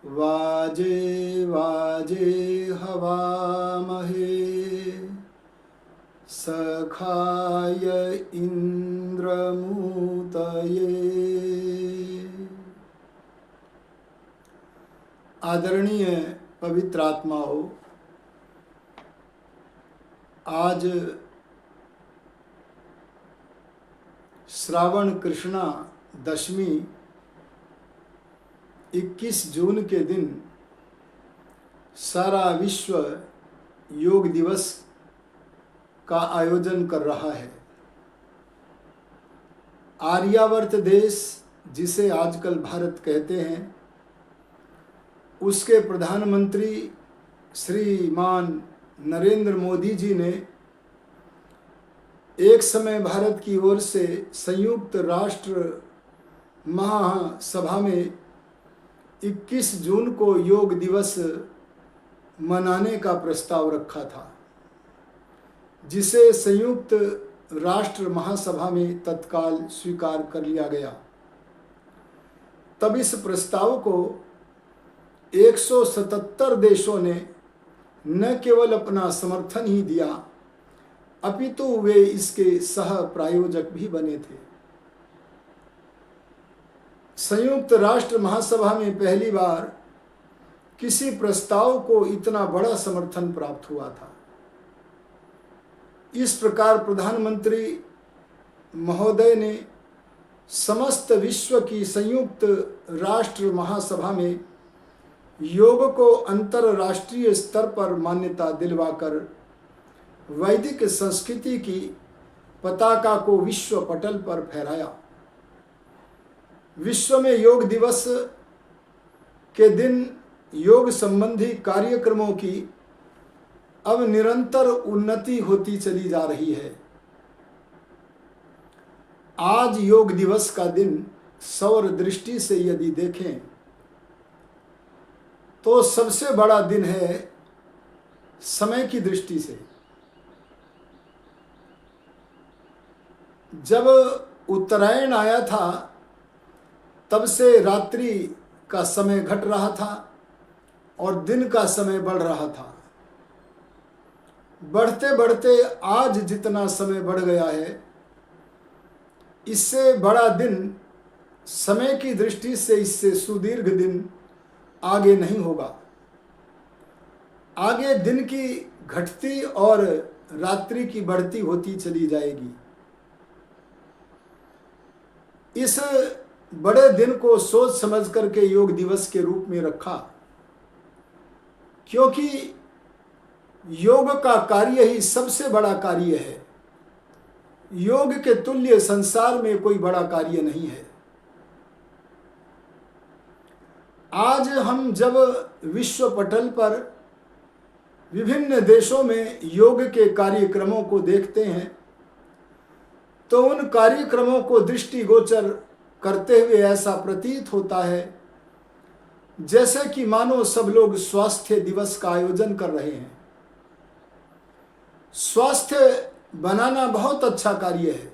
वाजे वाजे हवामहे सखाय इंद्रमूतये। आदरणीय पवित्र आत्माओं, आज श्रावण कृष्णा दशमी 21 जून के दिन सारा विश्व योग दिवस का आयोजन कर रहा है। आर्यावर्त देश, जिसे आजकल भारत कहते हैं, उसके प्रधानमंत्री श्रीमान नरेंद्र मोदी जी ने एक समय भारत की ओर से संयुक्त राष्ट्र महासभा में 21 जून को योग दिवस मनाने का प्रस्ताव रखा था, जिसे संयुक्त राष्ट्र महासभा में तत्काल स्वीकार कर लिया गया। तब इस प्रस्ताव को 177 देशों ने न केवल अपना समर्थन ही दिया, अपितु वे इसके सह प्रायोजक भी बने थे। संयुक्त राष्ट्र महासभा में पहली बार किसी प्रस्ताव को इतना बड़ा समर्थन प्राप्त हुआ था। इस प्रकार प्रधानमंत्री महोदय ने समस्त विश्व की संयुक्त राष्ट्र महासभा में योग को अंतरराष्ट्रीय स्तर पर मान्यता दिलवाकर वैदिक संस्कृति की पताका को विश्व पटल पर फहराया। विश्व में योग दिवस के दिन योग संबंधी कार्यक्रमों की अब निरंतर उन्नति होती चली जा रही है। आज योग दिवस का दिन सौर दृष्टि से यदि देखें तो सबसे बड़ा दिन है समय की दृष्टि से। जब उत्तरायण आया था तब से रात्रि का समय घट रहा था और दिन का समय बढ़ रहा था। बढ़ते बढ़ते आज जितना समय बढ़ गया है, इससे बड़ा दिन समय की दृष्टि से इससे सुदीर्घ दिन आगे नहीं होगा। आगे दिन की घटती और रात्रि की बढ़ती होती चली जाएगी। इस बड़े दिन को सोच समझ करके योग दिवस के रूप में रखा, क्योंकि योग का कार्य ही सबसे बड़ा कार्य है। योग के तुल्य संसार में कोई बड़ा कार्य नहीं है। आज हम जब विश्व पटल पर विभिन्न देशों में योग के कार्यक्रमों को देखते हैं तो उन कार्यक्रमों को दृष्टिगोचर करते हुए ऐसा प्रतीत होता है जैसे कि मानो सब लोग स्वास्थ्य दिवस का आयोजन कर रहे हैं। स्वास्थ्य बनाना बहुत अच्छा कार्य है।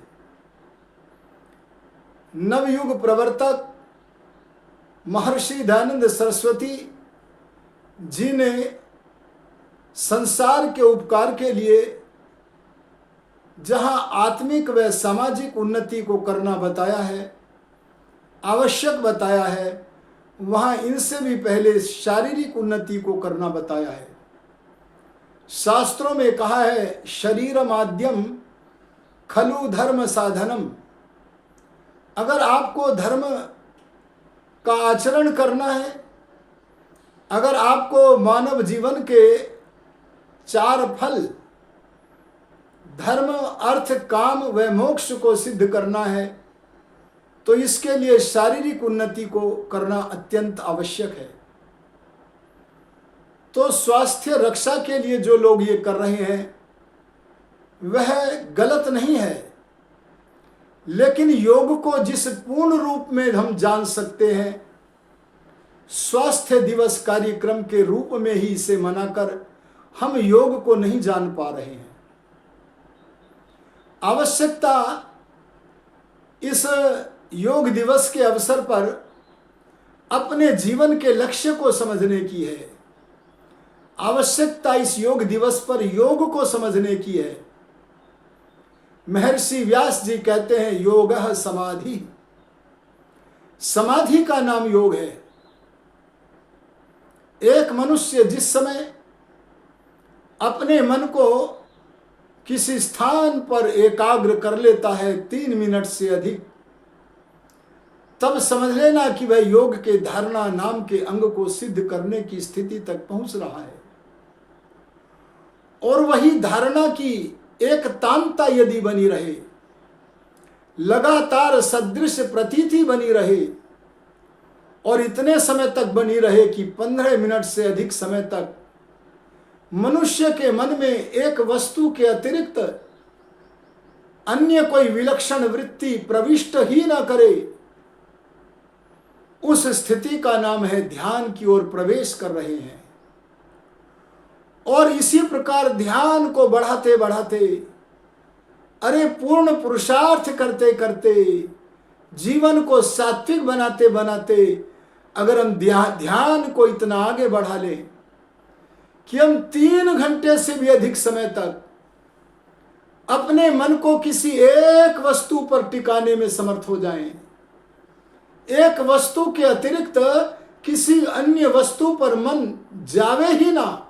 नवयुग प्रवर्तक महर्षि दयानंद सरस्वती जी ने संसार के उपकार के लिए जहां आत्मिक व सामाजिक उन्नति को करना बताया है, आवश्यक बताया है, वहां इनसे भी पहले शारीरिक उन्नति को करना बताया है। शास्त्रों में कहा है, शरीर माध्यम खलु धर्म साधनम। अगर आपको धर्म का आचरण करना है, अगर आपको मानव जीवन के 4 फल धर्म, अर्थ, काम व मोक्ष को सिद्ध करना है, तो इसके लिए शारीरिक उन्नति को करना अत्यंत आवश्यक है। तो स्वास्थ्य रक्षा के लिए जो लोग ये कर रहे हैं वह गलत नहीं है, लेकिन योग को जिस पूर्ण रूप में हम जान सकते हैं, स्वास्थ्य दिवस कार्यक्रम के रूप में ही इसे मनाकर हम योग को नहीं जान पा रहे हैं। आवश्यकता इस योग दिवस के अवसर पर अपने जीवन के लक्ष्य को समझने की है। आवश्यकता इस योग दिवस पर योग को समझने की है। महर्षि व्यास जी कहते हैं योगः समाधि, समाधि का नाम योग है। एक मनुष्य जिस समय अपने मन को किसी स्थान पर एकाग्र कर लेता है 3 मिनट से अधिक, तब समझ लेना कि वह योग के धारणा नाम के अंग को सिद्ध करने की स्थिति तक पहुंच रहा है। और वही धारणा की एक तांता यदि बनी रहे, लगातार सदृश प्रतीति बनी रहे और इतने समय तक बनी रहे कि 15 मिनट से अधिक समय तक मनुष्य के मन में एक वस्तु के अतिरिक्त अन्य कोई विलक्षण वृत्ति प्रविष्ट ही न करे, उस स्थिति का नाम है ध्यान की ओर प्रवेश कर रहे हैं। और इसी प्रकार ध्यान को बढ़ाते बढ़ाते, अरे पूर्ण पुरुषार्थ करते करते, जीवन को सात्विक बनाते बनाते, अगर हम ध्यान को इतना आगे बढ़ा लें कि हम 3 घंटे से भी अधिक समय तक अपने मन को किसी एक वस्तु पर टिकाने में समर्थ हो जाएं, एक वस्तु के अतिरिक्त किसी अन्य वस्तु पर मन जावे ही ना,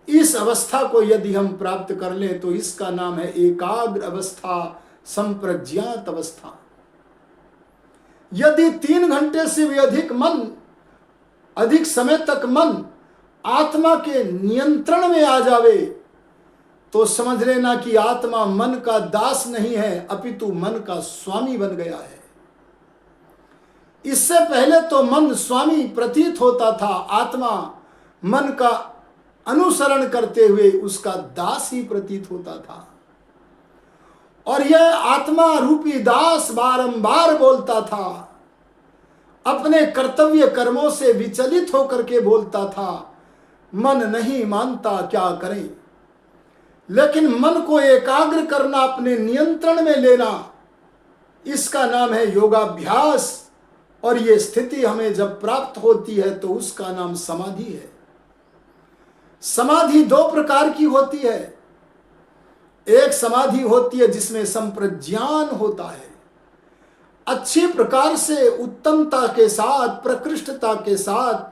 इस अवस्था को यदि हम प्राप्त कर लें तो इसका नाम है एकाग्र अवस्था, संप्रज्ञात अवस्था। यदि 3 घंटे से भी अधिक समय तक मन आत्मा के नियंत्रण में आ जावे तो समझ लेना कि आत्मा मन का दास नहीं है, अपितु मन का स्वामी बन गया है। इससे पहले तो मन स्वामी प्रतीत होता था, आत्मा मन का अनुसरण करते हुए उसका दास ही प्रतीत होता था। और यह आत्मा रूपी दास बारंबार बोलता था, अपने कर्तव्य कर्मों से विचलित होकर के बोलता था, मन नहीं मानता क्या करें। लेकिन मन को एकाग्र करना, अपने नियंत्रण में लेना, इसका नाम है योगाभ्यास। और ये स्थिति हमें जब प्राप्त होती है तो उसका नाम समाधि है। समाधि 2 प्रकार की होती है। एक समाधि होती है जिसमें संप्रज्ञान होता है, अच्छी प्रकार से उत्तमता के साथ, प्रकृष्टता के साथ,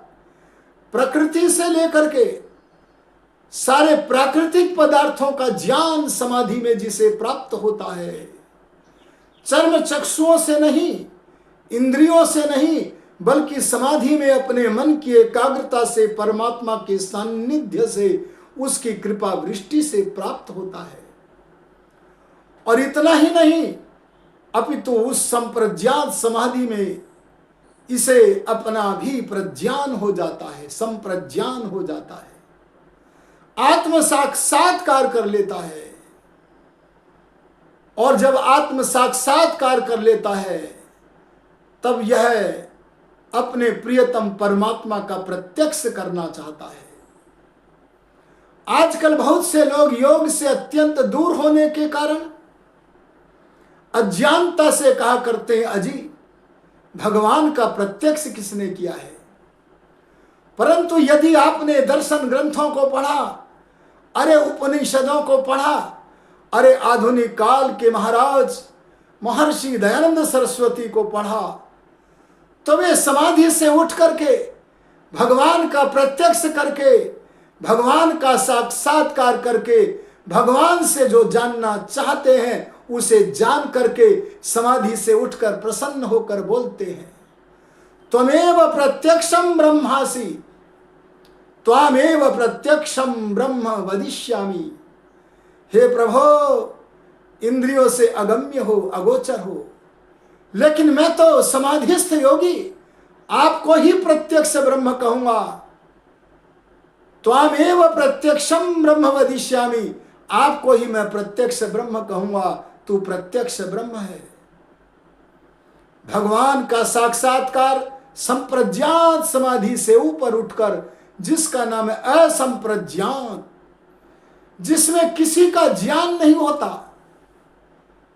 प्रकृति से लेकर के सारे प्राकृतिक पदार्थों का ज्ञान समाधि में जिसे प्राप्त होता है, चर्म चक्षुओं से नहीं, इंद्रियों से नहीं, बल्कि समाधि में अपने मन की एकाग्रता से, परमात्मा के सान्निध्य से, उसकी कृपा वृष्टि से प्राप्त होता है। और इतना ही नहीं, अपितु उस संप्रज्ञात समाधि में इसे अपना भी प्रज्ञान हो जाता है, संप्रज्ञान हो जाता है, आत्म साक्षात्कार कर लेता है। और जब आत्म साक्षात्कार कर लेता है तब यह अपने प्रियतम परमात्मा का प्रत्यक्ष करना चाहता है। आजकल बहुत से लोग योग से अत्यंत दूर होने के कारण अज्ञानता से कहा करते हैं, अजी भगवान का प्रत्यक्ष किसने किया है। परंतु यदि आपने दर्शन ग्रंथों को पढ़ा, अरे उपनिषदों को पढ़ा, अरे आधुनिक काल के महाराज महर्षि दयानंद सरस्वती को पढ़ा, तो वे समाधि से उठ करके भगवान का प्रत्यक्ष करके, भगवान का साक्षात्कार करके, भगवान से जो जानना चाहते हैं उसे जान करके समाधि से उठकर प्रसन्न होकर बोलते हैं, त्वमेव प्रत्यक्षम ब्रह्मासि, त्वामेव प्रत्यक्षम ब्रह्म वदिष्यामि। हे प्रभो, इंद्रियों से अगम्य हो, अगोचर हो, लेकिन मैं तो समाधिस्थ योगी आपको ही प्रत्यक्ष ब्रह्म कहूंगा। त्वामेव प्रत्यक्षम ब्रह्म वदिष्यामि, आपको ही मैं प्रत्यक्ष ब्रह्म कहूंगा, तू प्रत्यक्ष ब्रह्म है। भगवान का साक्षात्कार संप्रज्ञात समाधि से ऊपर उठकर, जिसका नाम है असंप्रज्ञात, जिसमें किसी का ज्ञान नहीं होता,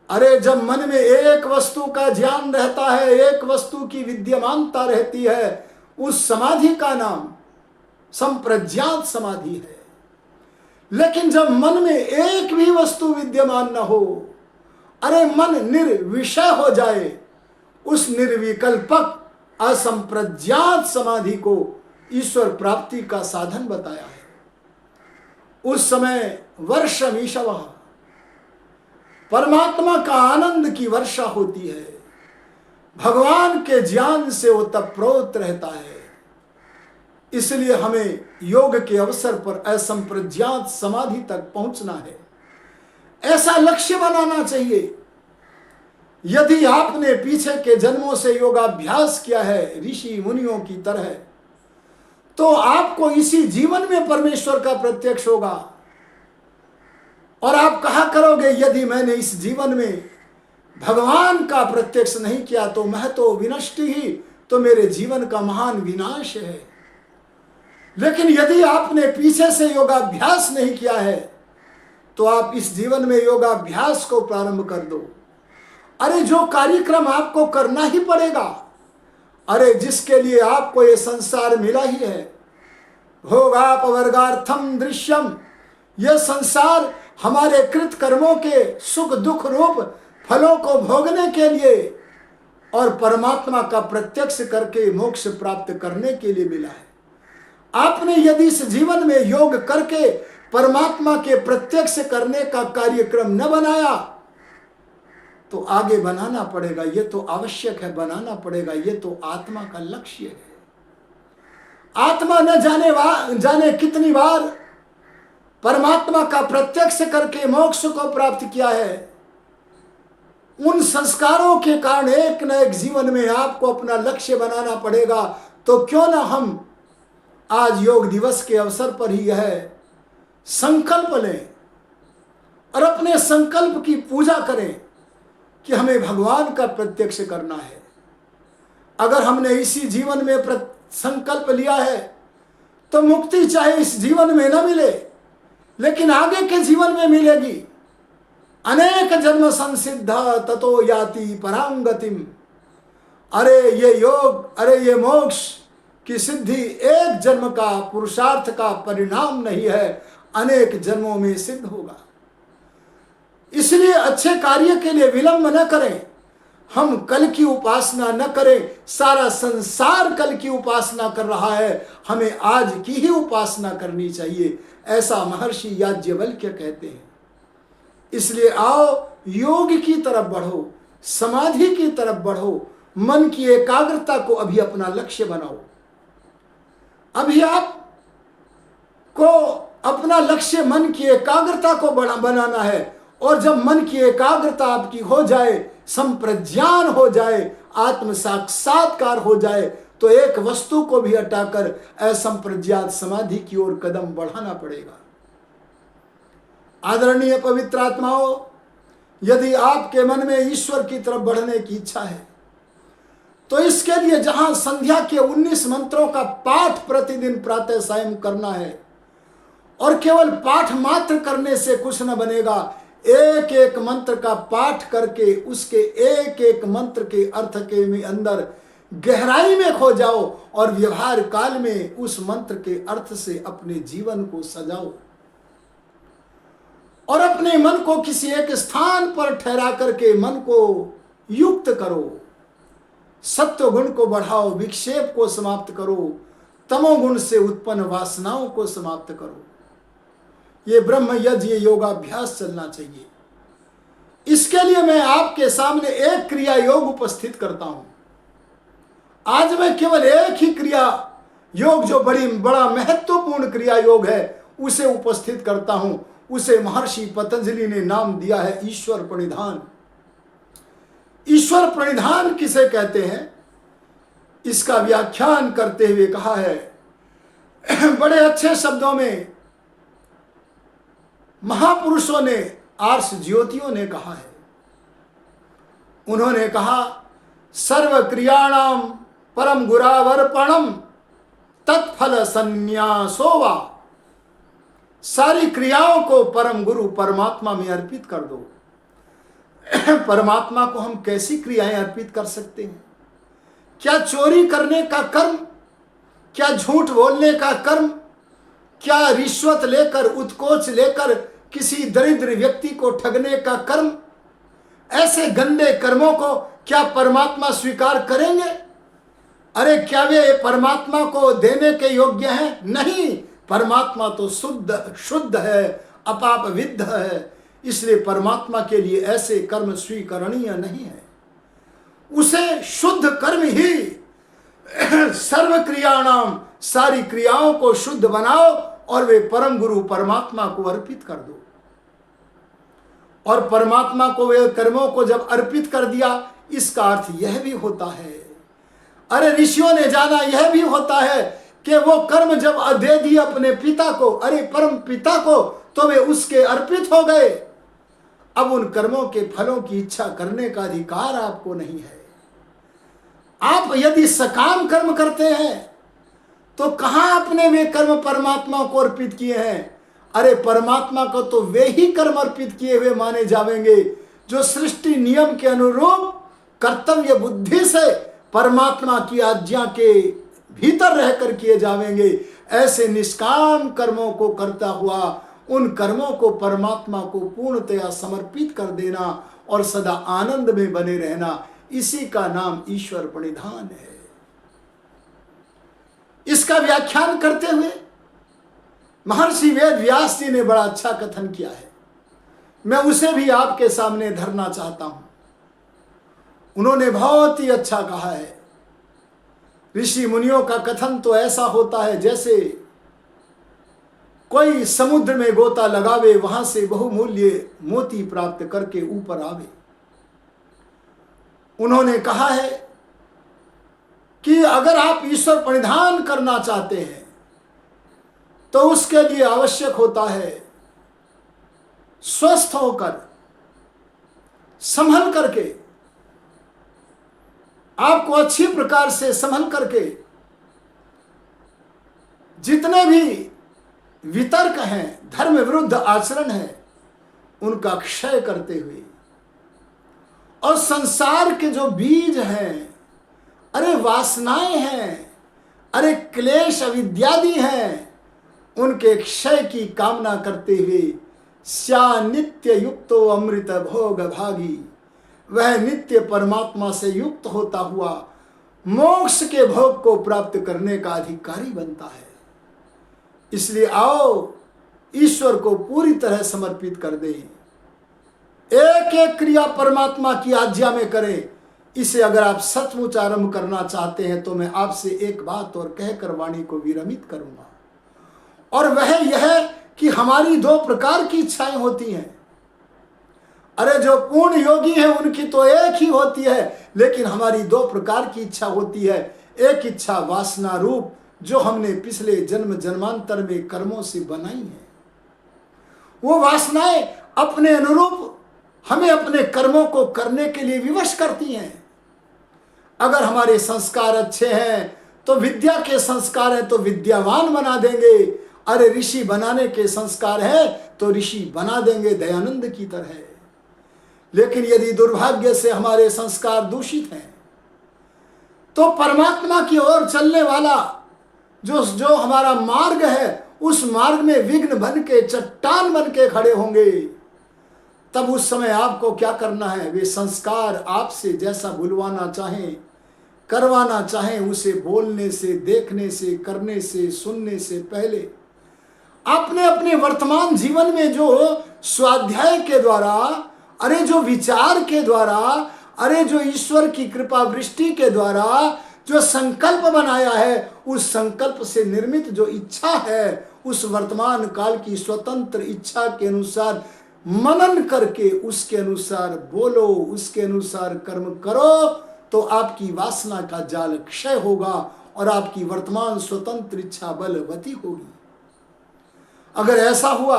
अरे जब मन में एक वस्तु का ज्ञान रहता है, एक वस्तु की विद्यमानता रहती है, उस समाधि का नाम संप्रज्ञात समाधि है। लेकिन जब मन में एक भी वस्तु विद्यमान न हो, अरे मन निर्विषय हो जाए, उस निर्विकल्पक असंप्रज्ञात समाधि को ईश्वर प्राप्ति का साधन बताया है। उस समय वर्षमीशवः, परमात्मा का आनंद की वर्षा होती है, भगवान के ज्ञान से वो तप्रोत रहता है। इसलिए हमें योग के अवसर पर असंप्रज्ञात समाधि तक पहुंचना है, ऐसा लक्ष्य बनाना चाहिए। यदि आपने पीछे के जन्मों से योगाभ्यास किया है ऋषि मुनियों की तरह, तो आपको इसी जीवन में परमेश्वर का प्रत्यक्ष होगा। और आप कहा करोगे, यदि मैंने इस जीवन में भगवान का प्रत्यक्ष नहीं किया तो मैं तो विनष्ट ही, तो मेरे जीवन का महान विनाश है। लेकिन यदि आपने पीछे से योगाभ्यास नहीं किया है, तो आप इस जीवन में योगाभ्यास को प्रारंभ कर दो। अरे जो कार्यक्रम आपको करना ही पड़ेगा, अरे जिसके लिए आपको ये संसार मिला ही है, भोगापवर्गार्थम दृश्यम, यह संसार हमारे कृत कर्मों के सुख दुख रूप फलों को भोगने के लिए और परमात्मा का प्रत्यक्ष करके मोक्ष प्राप्त करने के लिए मिला है। आपने यदि इस जीवन में योग करके परमात्मा के प्रत्यक्ष करने का कार्यक्रम न बनाया, तो आगे बनाना पड़ेगा। ये तो आवश्यक है, बनाना पड़ेगा। ये तो आत्मा का लक्ष्य है। आत्मा न जाने कितनी बार परमात्मा का प्रत्यक्ष करके मोक्ष को प्राप्त किया है। उन संस्कारों के कारण एक न एक जीवन में आपको अपना लक्ष्य बनाना पड़ेगा। तो क्यों ना हम आज योग दिवस के अवसर पर ही यह संकल्प लें और अपने संकल्प की पूजा करें कि हमें भगवान का प्रत्यक्ष करना है। अगर हमने इसी जीवन में संकल्प लिया है, तो मुक्ति चाहे इस जीवन में न मिले, लेकिन आगे के जीवन में मिलेगी। अनेक जन्म संसिद्ध ततो याति परांगतिम। अरे ये योग, अरे ये मोक्ष की सिद्धि एक जन्म का पुरुषार्थ का परिणाम नहीं है, अनेक जन्मों में सिद्ध होगा। इसलिए अच्छे कार्य के लिए विलंब न करें। हम कल की उपासना न करें। सारा संसार कल की उपासना कर रहा है, हमें आज की ही उपासना करनी चाहिए, ऐसा महर्षि याज्ञवल्क्य कहते हैं। इसलिए आओ योग की तरफ बढ़ो, समाधि की तरफ बढ़ो, मन की एकाग्रता को अभी अपना लक्ष्य बनाओ। अभी आप को अपना लक्ष्य मन की एकाग्रता को बनाना है। और जब मन की एकाग्रता आपकी हो जाए, संप्रज्ञान हो जाए, आत्म साक्षात्कार हो जाए, तो एक वस्तु को भी हटाकर असंप्रज्ञात समाधि की ओर कदम बढ़ाना पड़ेगा। आदरणीय पवित्र आत्माओं, यदि आपके मन में ईश्वर की तरफ बढ़ने की इच्छा है, तो इसके लिए जहां संध्या के 19 मंत्रों का पाठ प्रतिदिन प्रातः सायं करना है, और केवल पाठ मात्र करने से कुछ न बनेगा। एक एक मंत्र का पाठ करके उसके एक एक मंत्र के अर्थ के में अंदर गहराई में खो जाओ और व्यवहार काल में उस मंत्र के अर्थ से अपने जीवन को सजाओ और अपने मन को किसी एक स्थान पर ठहरा करके मन को युक्त करो। सत्व गुण को बढ़ाओ, विक्षेप को समाप्त करो, तमोगुण से उत्पन्न वासनाओं को समाप्त करो। ये ब्रह्म यज्ञ, ये योगाभ्यास चलना चाहिए। इसके लिए मैं आपके सामने एक क्रिया योग उपस्थित करता हूं। आज मैं केवल एक ही क्रिया योग, जो बड़ा महत्वपूर्ण क्रिया योग है, उसे उपस्थित करता हूं। उसे महर्षि पतंजलि ने नाम दिया है ईश्वर प्रणिधान। ईश्वर प्रणिधान किसे कहते हैं, इसका व्याख्यान करते हुए कहा है बड़े अच्छे शब्दों में महापुरुषों ने, आर्ष ज्योतियों ने कहा है। उन्होंने कहा, सर्व क्रियाणाम परम गुरावर्पणम तत्फल संन्यासो वा। सारी क्रियाओं को परम गुरु परमात्मा में अर्पित कर दो। परमात्मा को हम कैसी क्रियाएं अर्पित कर सकते हैं? क्या चोरी करने का कर्म, क्या झूठ बोलने का कर्म, क्या रिश्वत लेकर, उत्कोच लेकर किसी दरिद्र व्यक्ति को ठगने का कर्म, ऐसे गंदे कर्मों को क्या परमात्मा स्वीकार करेंगे? अरे क्या वे परमात्मा को देने के योग्य हैं? नहीं, परमात्मा तो शुद्ध है, अपाप विद्ध है, इसलिए परमात्मा के लिए ऐसे कर्म स्वीकरणीय नहीं है। उसे शुद्ध कर्म ही सर्व क्रियाणाम, सारी क्रियाओं को शुद्ध बनाओ और वे परम गुरु परमात्मा को अर्पित कर दो। और परमात्मा को वे कर्मों को जब अर्पित कर दिया, इसका अर्थ यह भी होता है, अरे ऋषियों ने जाना यह भी होता है कि वो कर्म जब दे दिए अपने पिता को, अरे परम पिता को, तो वे उसके अर्पित हो गए। अब उन कर्मों के फलों की इच्छा करने का अधिकार आपको नहीं है। आप यदि सकाम कर्म करते हैं तो कहां अपने वे कर्म परमात्मा को अर्पित किए हैं? अरे परमात्मा को तो वे ही कर्म अर्पित किए हुए माने जावेंगे जो सृष्टि नियम के अनुरूप कर्तव्य बुद्धि से परमात्मा की आज्ञा के भीतर रहकर किए जावेंगे। ऐसे निष्काम कर्मों को करता हुआ उन कर्मों को परमात्मा को पूर्णतया समर्पित कर देना और सदा आनंद में बने रहना, इसी का नाम ईश्वर प्रणिधान है। इसका व्याख्यान करते हुए महर्षि वेद व्यास जी ने बड़ा अच्छा कथन किया है, मैं उसे भी आपके सामने धरना चाहता हूं। उन्होंने बहुत ही अच्छा कहा है। ऋषि मुनियों का कथन तो ऐसा होता है जैसे कोई समुद्र में गोता लगावे, वहां से बहुमूल्य मोती प्राप्त करके ऊपर आवे। उन्होंने कहा है कि अगर आप ईश्वर प्रणिधान करना चाहते हैं तो उसके लिए आवश्यक होता है स्वस्थ होकर, संभल करके, आपको अच्छी प्रकार से संभल करके जितने भी वितर्क हैं, धर्म विरुद्ध आचरण है, उनका क्षय करते हुए, और संसार के जो बीज हैं, अरे वासनाएं हैं, अरे क्लेश अविद्यादि हैं, उनके क्षय की कामना करते हुए स्या नित्य युक्तो अमृत भोग भागी, वह नित्य परमात्मा से युक्त होता हुआ मोक्ष के भोग को प्राप्त करने का अधिकारी बनता है। इसलिए आओ ईश्वर को पूरी तरह समर्पित कर दें, एक एक क्रिया परमात्मा की आज्ञा में करें। इसे अगर आप सचमुच आरंभ करना चाहते हैं तो मैं आपसे एक बात और कहकर वाणी को विरमित करूंगा, और वह यह कि हमारी दो प्रकार की इच्छाएं होती हैं। अरे जो पूर्ण योगी है उनकी तो एक ही होती है, लेकिन हमारी दो प्रकार की इच्छा होती है। एक इच्छा वासना रूप, जो हमने पिछले जन्म जन्मांतर में कर्मों से बनाई है, वो वासनाएं अपने अनुरूप हमें अपने कर्मों को करने के लिए विवश करती हैं। अगर हमारे संस्कार अच्छे हैं तो विद्या के संस्कार हैं तो विद्यावान बना देंगे, अरे ऋषि बनाने के संस्कार है तो ऋषि बना देंगे दयानंद की तरह। लेकिन यदि दुर्भाग्य से हमारे संस्कार दूषित हैं तो परमात्मा की ओर चलने वाला जो हमारा मार्ग है, उस मार्ग में विघ्न बन के, चट्टान बन के खड़े होंगे। तब उस समय आपको क्या करना है? वे संस्कार आपसे जैसा बुलवाना चाहें, करवाना चाहें, उसे बोलने से, देखने से, करने से, सुनने से पहले आपने अपने वर्तमान जीवन में जो स्वाध्याय के द्वारा, अरे जो विचार के द्वारा, अरे जो ईश्वर की कृपा वृष्टि के द्वारा जो संकल्प बनाया है, उस संकल्प से निर्मित जो इच्छा है, उस वर्तमान काल की स्वतंत्र इच्छा के अनुसार मनन करके उसके अनुसार बोलो, उसके अनुसार कर्म करो, तो आपकी वासना का जाल क्षय होगा और आपकी वर्तमान स्वतंत्र इच्छा बलवती होगी। अगर ऐसा हुआ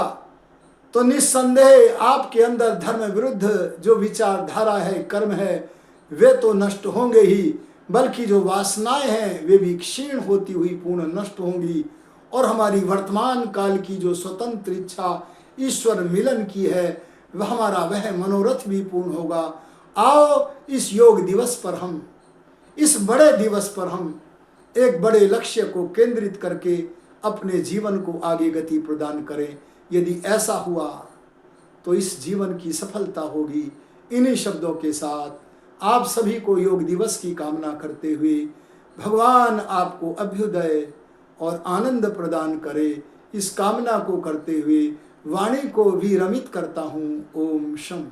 तो निस्संदेह आपके अंदर धर्म विरुद्ध जो विचारधारा है, कर्म है, वे तो नष्ट होंगे ही, बल्कि जो वासनाएं हैं वे भी क्षीण होती हुई पूर्ण नष्ट होंगी, और हमारी वर्तमान काल की जो स्वतंत्र इच्छा ईश्वर मिलन की है, हमारा वह मनोरथ भी पूर्ण होगा। आओ इस योग दिवस पर हम, इस बड़े दिवस पर हम एक बड़े लक्ष्य को केंद्रित करके अपने जीवन को आगे गति प्रदान करें। यदि ऐसा हुआ तो इस जीवन की सफलता होगी। इन्हीं शब्दों के साथ आप सभी को योग दिवस की कामना करते हुए भगवान आपको अभ्युदय और आनंद प्रदान करे, इस कामना को करते हुए वाणी को विरमित करता हूँ। ओम शम।